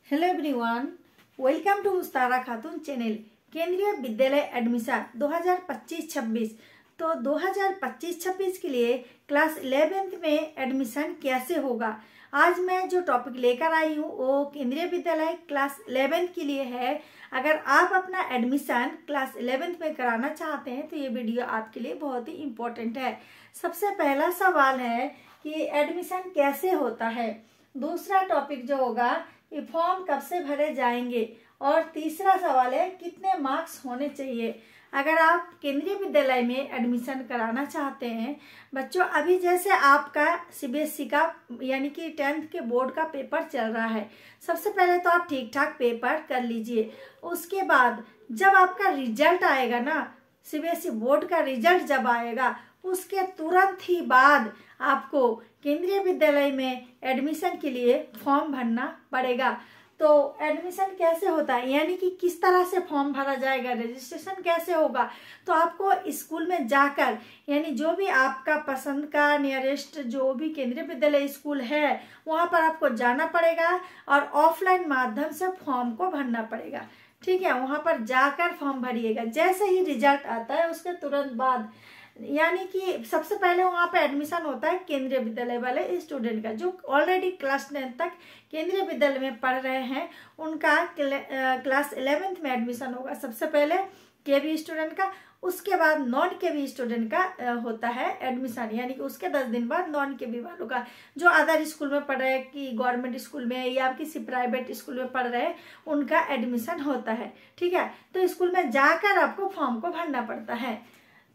Hello everyone, welcome to मुस्तारा Khatoon channel. केंद्रीय विद्यालय admission 2025-26। तो 2025-26 के लिए क्लास 11th में एडमिशन कैसे होगा, आज मैं जो टॉपिक लेकर आई हूँ वो केंद्रीय विद्यालय क्लास 11th के लिए है। अगर आप अपना एडमिशन क्लास 11th में कराना चाहते हैं तो ये वीडियो आपके लिए बहुत ही इम्पोर्टेंट है। सबसे पहला सवाल है कि एडमिशन कैसे होता है। दूसरा टॉपिक जो होगा कि फॉर्म कब से भरे जाएंगे, और तीसरा सवाल है कितने मार्क्स होने चाहिए। अगर आप केंद्रीय विद्यालय में एडमिशन कराना चाहते हैं बच्चों, अभी जैसे आपका सीबीएसई का यानी कि 10th के बोर्ड का पेपर चल रहा है, सबसे पहले तो आप ठीक ठाक पेपर कर लीजिए। उसके बाद जब आपका रिजल्ट आएगा ना, सीबीएसई बोर्ड का रिजल्ट जब आएगा उसके तुरंत ही बाद आपको केंद्रीय विद्यालय में एडमिशन के लिए फॉर्म भरना पड़ेगा। तो एडमिशन कैसे होता है, यानी कि किस तरह से फॉर्म भरा जाएगा, रजिस्ट्रेशन कैसे होगा, तो आपको स्कूल में जाकर यानी जो भी आपका पसंद का नियरेस्ट जो भी केंद्रीय विद्यालय स्कूल है वहाँ पर आपको जाना पड़ेगा और ऑफलाइन माध्यम से फॉर्म को भरना पड़ेगा। ठीक है, वहाँ पर जाकर फॉर्म भरिएगा। जैसे ही रिजल्ट आता है उसके तुरंत बाद, यानी कि सबसे पहले वहाँ पे एडमिशन होता है केंद्रीय विद्यालय वाले स्टूडेंट का, जो ऑलरेडी क्लास 10 तक केंद्रीय विद्यालय में पढ़ रहे हैं उनका क्लास 11th में एडमिशन होगा। सबसे पहले केवी स्टूडेंट का, उसके बाद नॉन केवी स्टूडेंट का होता है एडमिशन, यानी कि उसके 10 दिन बाद नॉन केवी वालों का, जो अदर स्कूल में पढ़ रहे हैं कि गवर्नमेंट स्कूल में या किसी प्राइवेट स्कूल में पढ़ रहे हैं उनका एडमिशन होता है। ठीक है, तो स्कूल में जाकर आपको फॉर्म को भरना पड़ता है।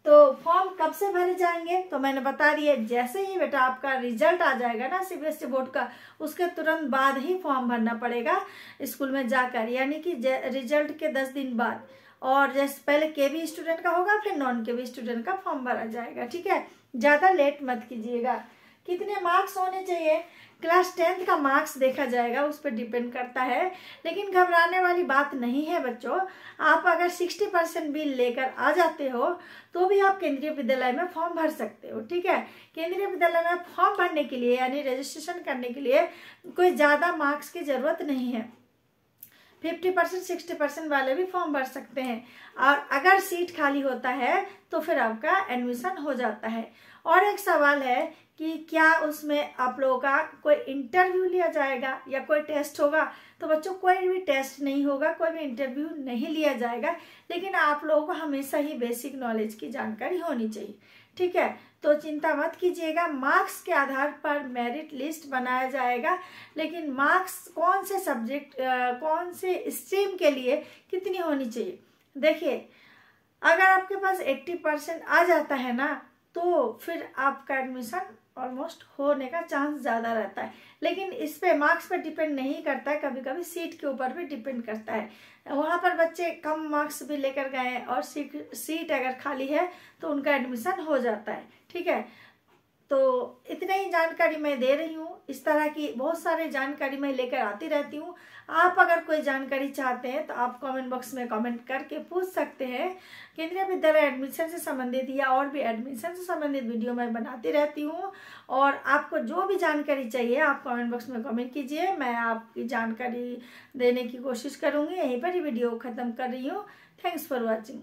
तो फॉर्म कब से भरे जाएंगे तो मैंने बता दिया, जैसे ही बेटा आपका रिजल्ट आ जाएगा ना सीबीएसई बोर्ड का, उसके तुरंत बाद ही फॉर्म भरना पड़ेगा स्कूल में जाकर, यानी कि रिजल्ट के 10 दिन बाद। और जैसे पहले केवी स्टूडेंट का होगा फिर नॉन केवी स्टूडेंट का फॉर्म भरा जाएगा। ठीक है, ज़्यादा लेट मत कीजिएगा। कितने मार्क्स होने चाहिए, क्लास 10th का मार्क्स देखा जाएगा, उस पर डिपेंड करता है। लेकिन घबराने वाली बात नहीं है बच्चों, आप अगर 60% भी लेकर आ जाते हो तो भी आप केंद्रीय विद्यालय में फॉर्म भर सकते हो। ठीक है, केंद्रीय विद्यालय में फॉर्म भरने के लिए यानी रजिस्ट्रेशन करने के लिए कोई ज़्यादा मार्क्स की ज़रूरत नहीं है। 50% 60% वाले भी फॉर्म भर सकते हैं, और अगर सीट खाली होता है तो फिर आपका एडमिशन हो जाता है। और एक सवाल है कि क्या उसमें आप लोगों का कोई इंटरव्यू लिया जाएगा या कोई टेस्ट होगा। तो बच्चों कोई भी टेस्ट नहीं होगा, कोई भी इंटरव्यू नहीं लिया जाएगा, लेकिन आप लोगों को हमेशा ही बेसिक नॉलेज की जानकारी होनी चाहिए। ठीक है, तो चिंता मत कीजिएगा, मार्क्स के आधार पर मेरिट लिस्ट बनाया जाएगा। लेकिन मार्क्स कौन से सब्जेक्ट कौन से स्ट्रीम के लिए कितनी होनी चाहिए, देखिए अगर आपके पास 80% आ जाता है ना तो फिर आपका एडमिशन ऑलमोस्ट होने का चांस ज़्यादा रहता है। लेकिन इस पे मार्क्स पे डिपेंड नहीं करता है, कभी कभी सीट के ऊपर भी डिपेंड करता है। वहाँ पर बच्चे कम मार्क्स भी लेकर गए और सीट अगर खाली है तो उनका एडमिशन हो जाता है। ठीक है, तो इतनी ही जानकारी मैं दे रही हूँ। इस तरह की बहुत सारी जानकारी मैं लेकर आती रहती हूँ। आप अगर कोई जानकारी चाहते हैं तो आप कमेंट बॉक्स में कमेंट करके पूछ सकते हैं। केंद्रीय विद्यालय एडमिशन से संबंधित या और भी एडमिशन से संबंधित वीडियो मैं बनाती रहती हूँ, और आपको जो भी जानकारी चाहिए आप कमेंट बॉक्स में कमेंट कीजिए, मैं आपकी जानकारी देने की कोशिश करूँगी। यहीं पर ही वीडियो ख़त्म कर रही हूँ। Thanks for watching.